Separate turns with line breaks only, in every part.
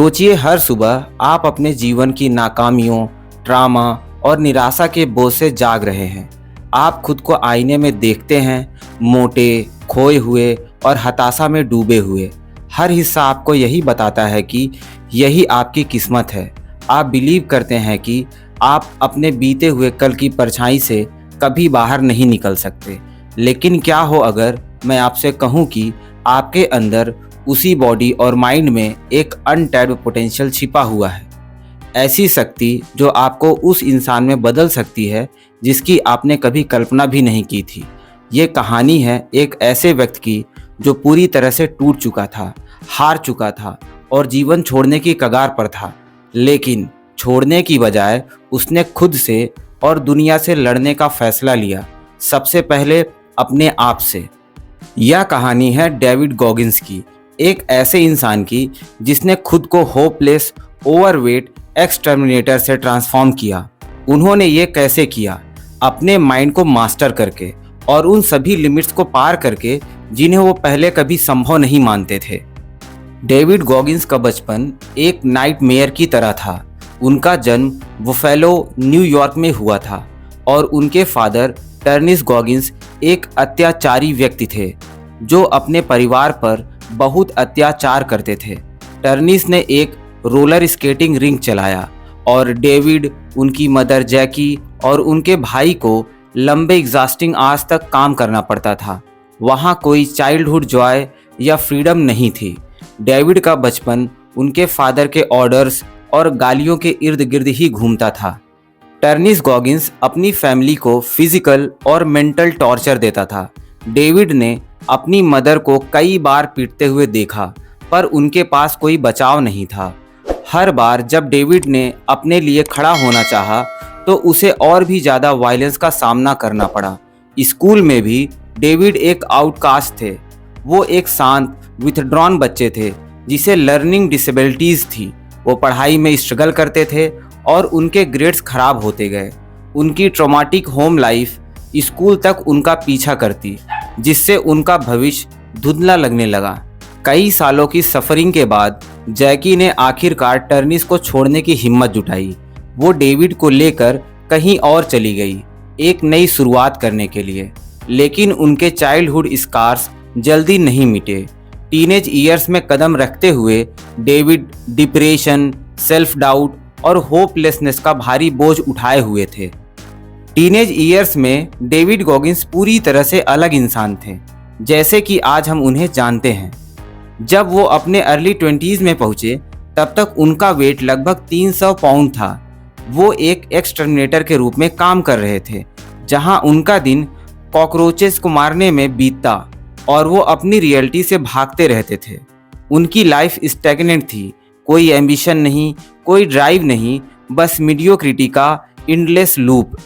सोचिए, हर सुबह आप अपने जीवन की नाकामियों, ट्रामा और निराशा के बोझ से जाग रहे हैं। आप खुद को आईने में देखते हैं, मोटे, खोए हुए और हताशा में डूबे हुए। हर हिस्सा आपको यही बताता है कि यही आपकी किस्मत है। आप बिलीव करते हैं कि आप अपने बीते हुए कल की परछाई से कभी बाहर नहीं निकल सकते। लेकिन क्या हो अगर मैं आपसे कहूँ कि आपके अंदर उसी बॉडी और माइंड में एक अनटैप्ड पोटेंशियल छिपा हुआ है। ऐसी शक्ति जो आपको उस इंसान में बदल सकती है जिसकी आपने कभी कल्पना भी नहीं की थी। ये कहानी है एक ऐसे व्यक्ति की जो पूरी तरह से टूट चुका था, हार चुका था और जीवन छोड़ने की कगार पर था। लेकिन छोड़ने की बजाय उसने खुद से और दुनिया से लड़ने का फैसला लिया, सबसे पहले अपने आप से। यह कहानी है डेविड गॉगिंस की, एक ऐसे इंसान की जिसने खुद को होपलेस, ओवरवेट एक्सटर्मिनेटर से ट्रांसफॉर्म किया। उन्होंने ये कैसे किया? अपने माइंड को मास्टर करके और उन सभी लिमिट्स को पार करके जिन्हें वो पहले कभी संभव नहीं मानते थे। डेविड गॉगिंस का बचपन एक नाइटमेयर की तरह था। उनका जन्म बुफेलो, न्यूयॉर्क में हुआ था और उनके फादर टर्निस गॉगिंस एक अत्याचारी व्यक्ति थे जो अपने परिवार पर बहुत अत्याचार करते थे। टर्निस ने एक रोलर स्केटिंग रिंग चलाया और डेविड, उनकी मदर जैकी और उनके भाई को लंबे एग्जॉस्टिंग आवर्स तक काम करना पड़ता था। वहाँ कोई चाइल्डहुड जॉय या फ्रीडम नहीं थी। डेविड का बचपन उनके फादर के ऑर्डर्स और गालियों के इर्द गिर्द ही घूमता था। टर्निस गॉगिंस अपनी फैमिली को फिजिकल और मेंटल टॉर्चर देता था। डेविड ने अपनी मदर को कई बार पीटते हुए देखा, पर उनके पास कोई बचाव नहीं था। हर बार जब डेविड ने अपने लिए खड़ा होना चाहा, तो उसे और भी ज़्यादा वायलेंस का सामना करना पड़ा। स्कूल में भी डेविड एक आउटकास्ट थे। वो एक शांत, विथड्रॉन बच्चे थे जिसे लर्निंग डिसेबिलिटीज़ थी। वो पढ़ाई में स्ट्रगल करते थे और उनके ग्रेड्स खराब होते गए। उनकी ट्रॉमेटिक होम लाइफ स्कूल तक उनका पीछा करती, जिससे उनका भविष्य धुंधला लगने लगा। कई सालों की सफरिंग के बाद जैकी ने आखिरकार टर्निस को छोड़ने की हिम्मत जुटाई। वो डेविड को लेकर कहीं और चली गई, एक नई शुरुआत करने के लिए। लेकिन उनके चाइल्डहुड स्कार्स जल्दी नहीं मिटे। टीनेज ईयर्स में कदम रखते हुए डेविड डिप्रेशन, सेल्फ डाउट और होपलेसनेस का भारी बोझ उठाए हुए थे। टीनेज ईयर्स में डेविड गॉगिंस पूरी तरह से अलग इंसान थे, जैसे कि आज हम उन्हें जानते हैं। जब वो अपने अर्ली 20s में पहुंचे, तब तक उनका वेट लगभग 300 पाउंड था। वो एक एक्सटर्मिनेटर के रूप में काम कर रहे थे, जहां उनका दिन कॉकरोचेस को मारने में बीतता और वो अपनी रियलिटी से भागते रहते थे। उनकी लाइफ स्टैग्नेंट थी, कोई एम्बिशन नहीं, कोई ड्राइव नहीं, बस मीडियोक्रिटी का एंडलेस लूप।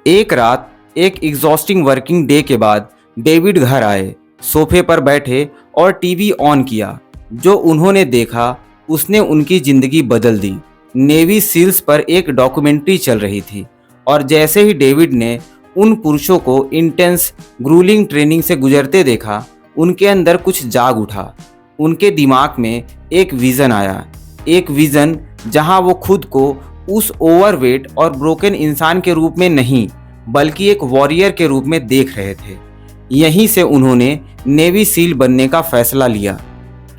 एक रात एक एग्जॉस्टिंग वर्किंग डे के बाद डेविड घर आए, सोफे पर बैठे और टीवी ऑन किया। जो उन्होंने देखा उसने उनकी ज़िंदगी बदल दी। नेवी सील्स पर एक डॉक्यूमेंट्री चल रही थी और जैसे ही डेविड ने उन पुरुषों को इंटेंस ग्रूलिंग ट्रेनिंग से गुजरते देखा, उनके अंदर कुछ जाग उठा। उनके दिमाग में एक विज़न आया, एक विज़न जहां वो खुद को उस ओवरवेट और ब्रोकन इंसान के रूप में नहीं, बल्कि एक वॉरियर के रूप में देख रहे थे। यहीं से उन्होंने नेवी सील बनने का फैसला लिया।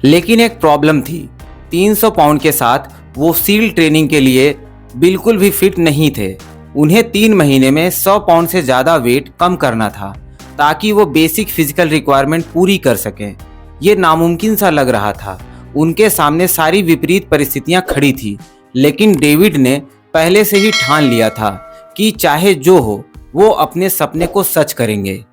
लेकिन एक प्रॉब्लम थी, 300 पाउंड के साथ वो सील ट्रेनिंग के लिए बिल्कुल भी फिट नहीं थे। उन्हें 3 महीने में 100 पाउंड से ज़्यादा वेट कम करना था ताकि वो बेसिक फिजिकल रिक्वायरमेंट पूरी कर सकें। ये नामुमकिन सा लग रहा था। उनके सामने सारी विपरीत परिस्थितियां खड़ी थी, लेकिन डेविड ने पहले से ही ठान लिया था कि चाहे जो हो, वो अपने सपने को सच करेंगे।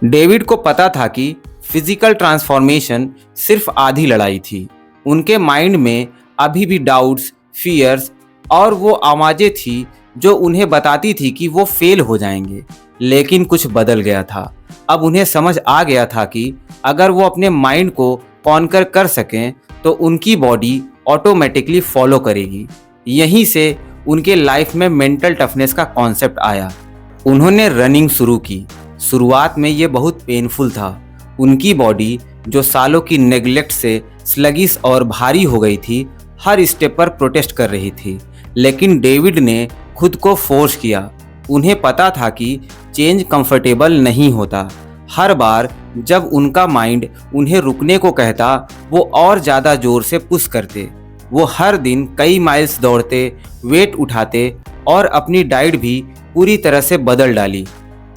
डेविड को पता था कि फिजिकल ट्रांसफॉर्मेशन सिर्फ आधी लड़ाई थी। उनके माइंड में अभी भी डाउट्स, फियर्स और वो आवाज़ें थी जो उन्हें बताती थी कि वो फेल हो जाएंगे। लेकिन कुछ बदल गया था। अब उन्हें समझ आ गया था कि अगर वो अपने माइंड को कॉन्कर कर सकें तो उनकी बॉडी ऑटोमेटिकली फॉलो करेगी। यहीं से उनके लाइफ में मेंटल टफनेस का कॉन्सेप्ट आया। उन्होंने रनिंग शुरू की। शुरुआत में ये बहुत पेनफुल था। उनकी बॉडी जो सालों की नेग्लेक्ट से स्लगिश और भारी हो गई थी, हर स्टेप पर प्रोटेस्ट कर रही थी, लेकिन डेविड ने खुद को फोर्स किया। उन्हें पता था कि चेंज कंफर्टेबल नहीं होता। हर बार जब उनका माइंड उन्हें रुकने को कहता, वो और ज़्यादा जोर से पुश करते। वो हर दिन कई माइल्स दौड़ते, वेट उठाते और अपनी डाइट भी पूरी तरह से बदल डाली।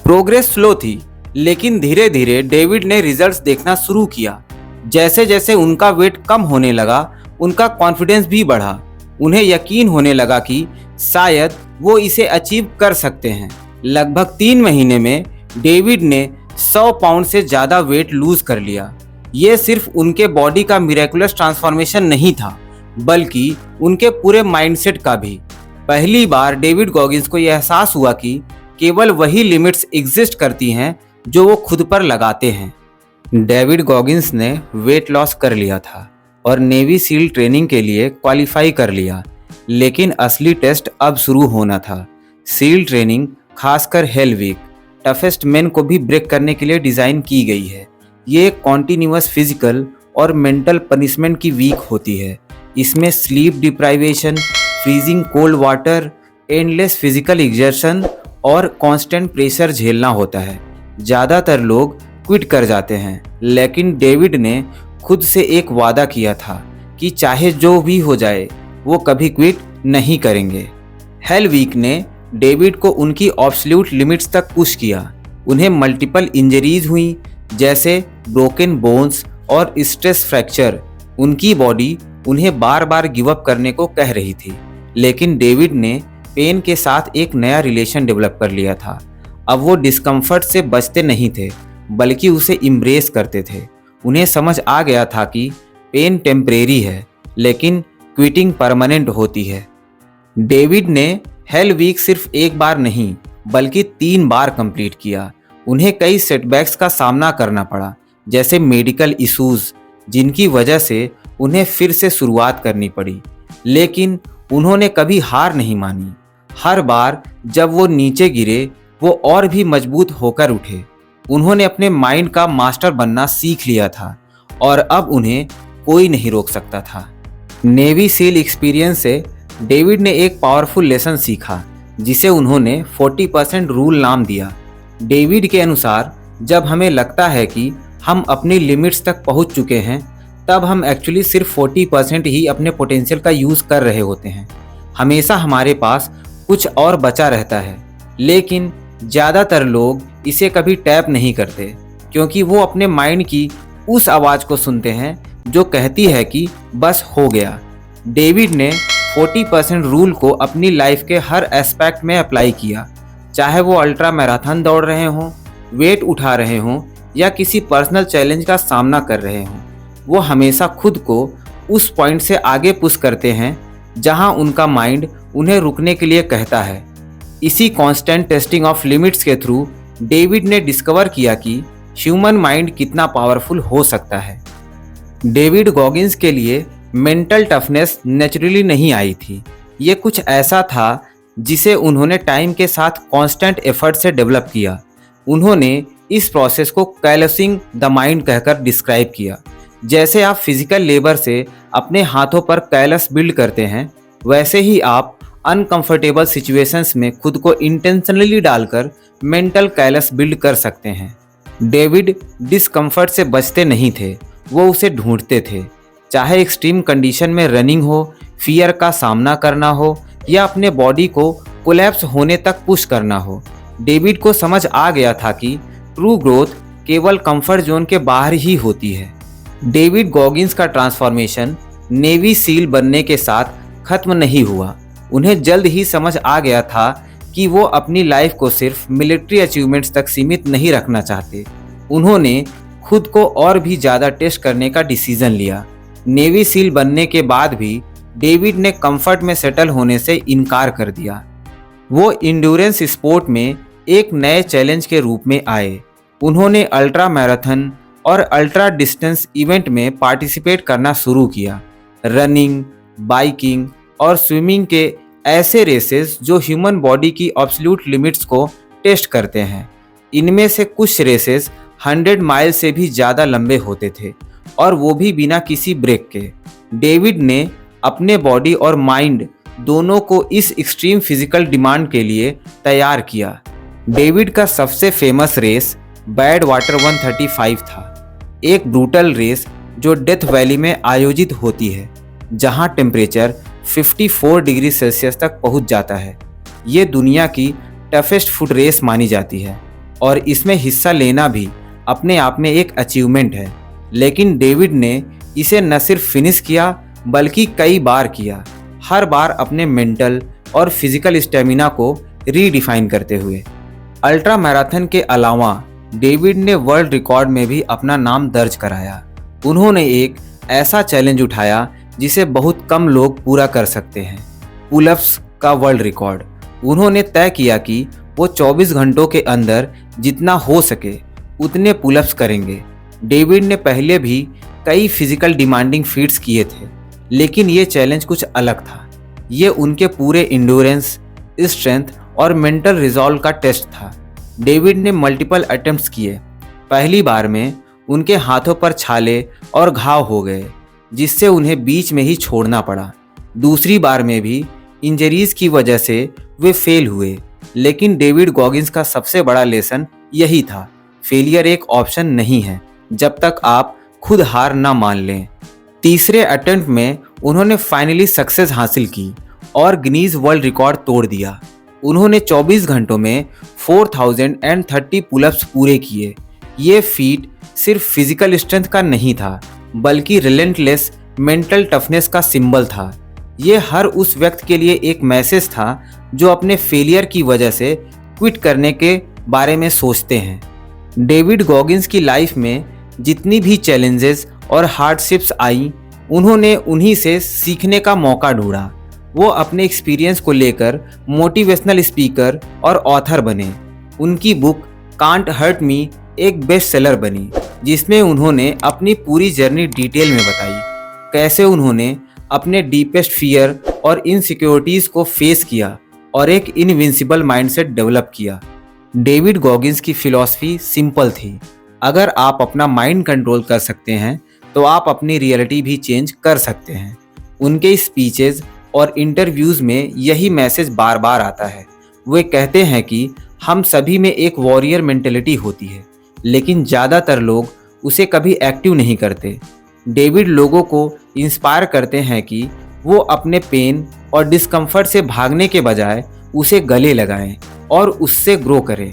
प्रोग्रेस स्लो थी, लेकिन धीरे धीरे डेविड ने रिजल्ट्स देखना शुरू किया। जैसे जैसे उनका वेट कम होने लगा, उनका कॉन्फिडेंस भी बढ़ा। उन्हें यकीन होने लगा कि शायद वो इसे अचीव कर सकते हैं। लगभग 3 महीने में डेविड ने 100 पाउंड से ज़्यादा वेट लूज कर लिया। ये सिर्फ उनके बॉडी का मिरेकुलस ट्रांसफॉर्मेशन नहीं था, बल्कि उनके पूरे माइंडसेट का भी। पहली बार डेविड गॉगिंस को यह एहसास हुआ कि केवल वही लिमिट्स एग्जिस्ट करती हैं जो वो खुद पर लगाते हैं। डेविड गॉगिंस ने वेट लॉस कर लिया था और नेवी सील ट्रेनिंग के लिए क्वालिफाई कर लिया, लेकिन असली टेस्ट अब शुरू होना था। सील ट्रेनिंग, खासकर हेल वीक, टफेस्ट मैन को भी ब्रेक करने के लिए डिज़ाइन की गई है। ये एक कॉन्टिन्यूअस फिजिकल और मेंटल पनिशमेंट की वीक होती है। इसमें sleep deprivation, freezing cold water, endless physical exertion और कांस्टेंट प्रेशर झेलना होता है। ज़्यादातर लोग क्विट कर जाते हैं, लेकिन डेविड ने खुद से एक वादा किया था कि चाहे जो भी हो जाए वो कभी क्विट नहीं करेंगे। हेल वीक ने डेविड को उनकी ऑब्सोल्यूट लिमिट्स तक पुश किया। उन्हें मल्टीपल इंजरीज हुई, जैसे ब्रोकन बोन्स और स्ट्रेस फ्रैक्चर। उनकी बॉडी उन्हें बार बार गिव अप करने को कह रही थी, लेकिन डेविड ने पेन के साथ एक नया रिलेशन डेवलप कर लिया था। अब वो डिस्कम्फर्ट से बचते नहीं थे, बल्कि उसे इम्ब्रेस करते थे। उन्हें समझ आ गया था कि पेन टेम्परेरी है, लेकिन क्विटिंग परमानेंट होती है। डेविड ने हेल वीक सिर्फ एक बार नहीं, बल्कि 3 बार कंप्लीट किया। उन्हें कई सेटबैक्स का सामना करना पड़ा, जैसे मेडिकल इश्यूज, जिनकी वजह से उन्हें फिर से शुरुआत करनी पड़ी। लेकिन उन्होंने कभी हार नहीं मानी। हर बार जब वो नीचे गिरे, वो और भी मजबूत होकर उठे। उन्होंने अपने माइंड का मास्टर बनना सीख लिया था और अब उन्हें कोई नहीं रोक सकता था। नेवी सील एक्सपीरियंस से डेविड ने एक पावरफुल लेसन सीखा, जिसे उन्होंने 40% रूल नाम दिया। डेविड के अनुसार, जब हमें लगता है कि हम अपनी लिमिट्स तक पहुंच चुके हैं, तब हम एक्चुअली सिर्फ 40% ही अपने पोटेंशियल का यूज़ कर रहे होते हैं। हमेशा हमारे पास कुछ और बचा रहता है, लेकिन ज़्यादातर लोग इसे कभी टैप नहीं करते, क्योंकि वो अपने माइंड की उस आवाज़ को सुनते हैं जो कहती है कि बस हो गया। डेविड ने 40% रूल को अपनी लाइफ के हर एस्पेक्ट में अप्लाई किया, चाहे वो अल्ट्रा मैराथन दौड़ रहे हों, वेट उठा रहे हों या किसी पर्सनल चैलेंज का सामना कर रहे हों। वो हमेशा खुद को उस पॉइंट से आगे पुश करते हैं जहां उनका माइंड उन्हें रुकने के लिए कहता है। इसी कांस्टेंट टेस्टिंग ऑफ लिमिट्स के थ्रू डेविड ने डिस्कवर किया कि ह्यूमन माइंड कितना पावरफुल हो सकता है। डेविड गॉगिंस के लिए मेंटल टफनेस नेचुरली नहीं आई थी। ये कुछ ऐसा था जिसे उन्होंने टाइम के साथ कांस्टेंट एफर्ट से डेवलप किया। उन्होंने इस प्रोसेस को कैलसिंग द माइंड कहकर डिस्क्राइब किया। जैसे आप फिजिकल लेबर से अपने हाथों पर कैलस बिल्ड करते हैं, वैसे ही आप अनकंफर्टेबल सिचुएशंस में खुद को इंटेंशनली डालकर मेंटल कैलस बिल्ड कर सकते हैं। डेविड डिस्कम्फर्ट से बचते नहीं थे, वो उसे ढूंढते थे। चाहे एक्सट्रीम कंडीशन में रनिंग हो, फियर का सामना करना हो या अपने बॉडी को कोलैप्स होने तक पुश करना हो, डेविड को समझ आ गया था कि ट्रू ग्रोथ केवल कंफर्ट जोन के बाहर ही होती है। डेविड गॉगिंस का ट्रांसफॉर्मेशन नेवी सील बनने के साथ खत्म नहीं हुआ। उन्हें जल्द ही समझ आ गया था कि वो अपनी लाइफ को सिर्फ मिलिट्री अचीवमेंट्स तक सीमित नहीं रखना चाहते। उन्होंने खुद को और भी ज़्यादा टेस्ट करने का डिसीजन लिया। नेवी सील बनने के बाद भी डेविड ने कंफर्ट में सेटल होने से इनकार कर दिया। वो इंड्योरेंस स्पोर्ट में एक नए चैलेंज के रूप में आए। उन्होंने अल्ट्रा मैराथन और अल्ट्रा डिस्टेंस इवेंट में पार्टिसिपेट करना शुरू किया। रनिंग, बाइकिंग और स्विमिंग के ऐसे रेसेस जो ह्यूमन बॉडी की एब्सोल्यूट लिमिट्स को टेस्ट करते हैं। इनमें से कुछ रेसेस 100 माइल से भी ज़्यादा लंबे होते थे, और वो भी बिना किसी ब्रेक के। डेविड ने अपने बॉडी और माइंड दोनों को इस एक्सट्रीम फिजिकल डिमांड के लिए तैयार किया। डेविड का सबसे फेमस रेस बैड वाटर 135 था, एक ब्रूटल रेस जो डेथ वैली में आयोजित होती है, जहां टेम्परेचर 54 डिग्री सेल्सियस तक पहुंच जाता है। ये दुनिया की टफेस्ट फुट रेस मानी जाती है और इसमें हिस्सा लेना भी अपने आप में एक अचीवमेंट है। लेकिन डेविड ने इसे न सिर्फ फिनिश किया बल्कि कई बार किया, हर बार अपने मेंटल और फिजिकल स्टेमिना को रीडिफाइन करते हुए। अल्ट्रा मैराथन के अलावा डेविड ने वर्ल्ड रिकॉर्ड में भी अपना नाम दर्ज कराया। उन्होंने एक ऐसा चैलेंज उठाया जिसे बहुत कम लोग पूरा कर सकते हैं, पुलअप्स का वर्ल्ड रिकॉर्ड। उन्होंने तय किया कि वो 24 घंटों के अंदर जितना हो सके उतने पुलअप्स करेंगे। डेविड ने पहले भी कई फिजिकल डिमांडिंग फीट्स किए थे, लेकिन ये चैलेंज कुछ अलग था। ये उनके पूरे इंड्योरेंस, स्ट्रेंथ और मेंटल रिजॉल्व का टेस्ट था। डेविड ने मल्टीपल अटेम्प्ट्स किए। पहली बार में उनके हाथों पर छाले और घाव हो गए, जिससे उन्हें बीच में ही छोड़ना पड़ा। दूसरी बार में भी इंजरीज की वजह से वे फेल हुए, लेकिन डेविड गॉगिंस का सबसे बड़ा लेसन यही था, फेलियर एक ऑप्शन नहीं है जब तक आप खुद हार ना मान लें। तीसरे अटेम्प्ट में उन्होंने फाइनली सक्सेस हासिल की और गिनीज वर्ल्ड रिकॉर्ड तोड़ दिया। उन्होंने 24 घंटों में 4030 पुलअप्स पूरे किए। ये फीट सिर्फ फिजिकल स्ट्रेंथ का नहीं था, बल्कि रिलेंटलेस मेंटल टफनेस का सिंबल था। ये हर उस व्यक्ति के लिए एक मैसेज था जो अपने फेलियर की वजह से क्विट करने के बारे में सोचते हैं। डेविड गॉगिंस की लाइफ में जितनी भी चैलेंजेस और हार्डशिप्स आई, उन्होंने उन्हीं से सीखने का मौका ढूंढा। वो अपने एक्सपीरियंस को लेकर मोटिवेशनल स्पीकर और ऑथर बने। उनकी बुक कांट हर्ट मी एक बेस्ट सेलर बनी, जिसमें उन्होंने अपनी पूरी जर्नी डिटेल में बताई, कैसे उन्होंने अपने डीपेस्ट फियर और इनसिक्योरिटीज़ को फेस किया और एक इनविंसिबल माइंडसेट डेवलप किया। डेविड गॉगिंस की फिलॉसफी सिंपल थी, अगर आप अपना माइंड कंट्रोल कर सकते हैं तो आप अपनी रियलिटी भी चेंज कर सकते हैं। उनके स्पीचेस और इंटरव्यूज़ में यही मैसेज बार बार आता है। वे कहते हैं कि हम सभी में एक वॉरियर मेंटेलिटी होती है, लेकिन ज़्यादातर लोग उसे कभी एक्टिव नहीं करते। डेविड लोगों को इंस्पायर करते हैं कि वो अपने पेन और डिस्कम्फर्ट से भागने के बजाय उसे गले लगाएं और उससे ग्रो करें।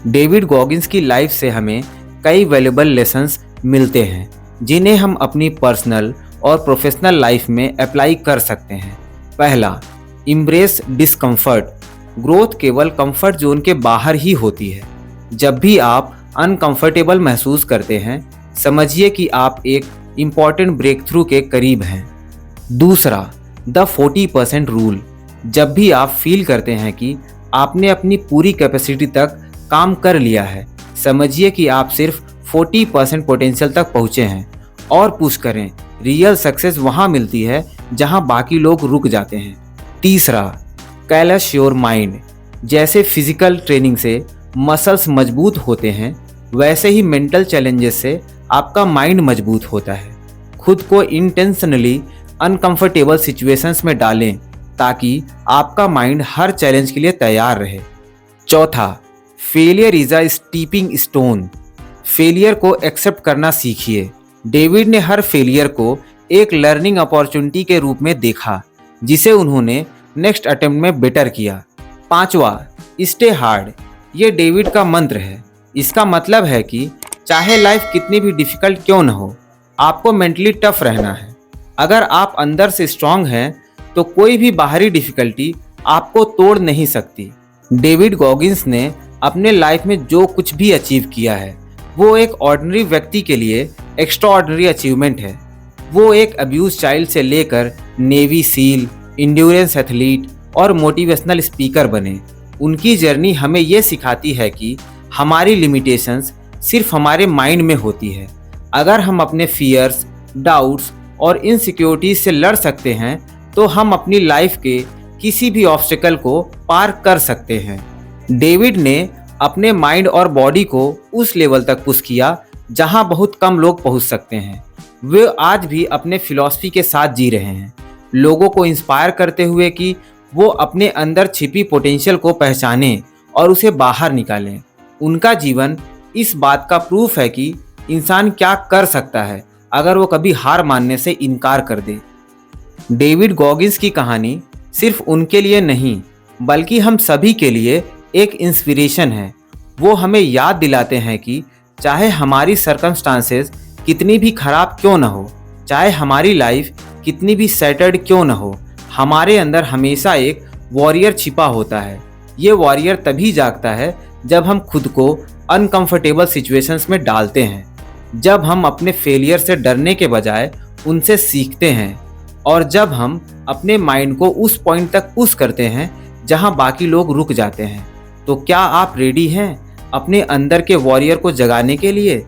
डेविड गॉगिंस की लाइफ से हमें कई वैल्यूएबल लेसन्स मिलते हैं, जिन्हें हम अपनी पर्सनल और प्रोफेशनल लाइफ में अप्लाई कर सकते हैं। पहला, इम्ब्रेस डिस्कम्फर्ट। ग्रोथ केवल कंफर्ट जोन के बाहर ही होती है। जब भी आप अनकंफर्टेबल महसूस करते हैं, समझिए कि आप एक इम्पॉर्टेंट ब्रेक थ्रू के करीब हैं। दूसरा, द 40% रूल। जब भी आप फील करते हैं कि आपने अपनी पूरी कैपेसिटी तक काम कर लिया है, समझिए कि आप सिर्फ 40% पोटेंशियल तक पहुँचे हैं और पुश करें। रियल सक्सेस वहाँ मिलती है जहाँ बाकी लोग रुक जाते हैं। तीसरा, कैलस योर माइंड। जैसे फिजिकल ट्रेनिंग से मसल्स मजबूत होते हैं, वैसे ही मेंटल चैलेंजेस से आपका माइंड मजबूत होता है। खुद को इंटेंशनली अनकंफर्टेबल सिचुएशंस में डालें ताकि आपका माइंड हर चैलेंज के लिए तैयार रहे। चौथा, failure is a steeping stone. Failure को एक्सेप्ट करना सीखिए। डेविड ने हर फेलियर को एक लर्निंग अपॉर्चुनिटी के रूप में देखा, जिसे उन्होंने नेक्स्ट अटेम्प्ट में बेटर किया। पांचवा, स्टे हार्ड। ये डेविड का मंत्र है। इसका मतलब है कि चाहे लाइफ कितनी भी डिफिकल्ट क्यों न हो, आपको मेंटली टफ रहना है। अगर आप अंदर से स्ट्रांग हैं तो कोई भी बाहरी डिफिकल्टी आपको तोड़ नहीं सकती। डेविड गॉगिंस ने अपने लाइफ में जो कुछ भी अचीव किया है, वो एक ऑर्डिनरी व्यक्ति के लिए एक्स्ट्रा ऑर्डिनरी अचीवमेंट है। वो एक अब्यूज चाइल्ड से लेकर नेवी सील, इंड्योरेंस एथलीट और मोटिवेशनल स्पीकर बने। उनकी जर्नी हमें ये सिखाती है कि हमारी लिमिटेशंस सिर्फ हमारे माइंड में होती है। अगर हम अपने फियर्स, डाउट्स और इनसिक्योरिटीज से लड़ सकते हैं तो हम अपनी लाइफ के किसी भी ऑब्स्टिकल को पार कर सकते हैं। डेविड ने अपने माइंड और बॉडी को उस लेवल तक पुश किया जहां बहुत कम लोग पहुंच सकते हैं। वे आज भी अपने फिलॉसफी के साथ जी रहे हैं। लोगों को इंस्पायर करते हुए कि वो अपने अंदर छिपी पोटेंशियल को पहचानें और उसे बाहर निकालें। उनका जीवन इस बात का प्रूफ है कि इंसान क्या कर सकता है अगर वो कभी हार मानने से इनकार कर दे। डेविड गॉगिंस की कहानी सिर्फ उनके लिए नहीं बल्कि हम सभी के लिए एक इंस्पिरेशन है। वो हमें याद दिलाते हैं कि चाहे हमारी सर्कमस्टांसेस कितनी भी खराब क्यों ना हो, चाहे हमारी लाइफ कितनी भी सेटल्ड क्यों ना हो, हमारे अंदर हमेशा एक वॉरियर छिपा होता है। ये वॉरियर तभी जागता है जब हम खुद को अनकंफर्टेबल सिचुएशंस में डालते हैं, जब हम अपने फेलियर से डरने के बजाय उनसे सीखते हैं, और जब हम अपने माइंड को उस पॉइंट तक पुश करते हैं जहां बाकी लोग रुक जाते हैं। तो क्या आप रेडी हैं अपने अंदर के वॉरियर को जगाने के लिए?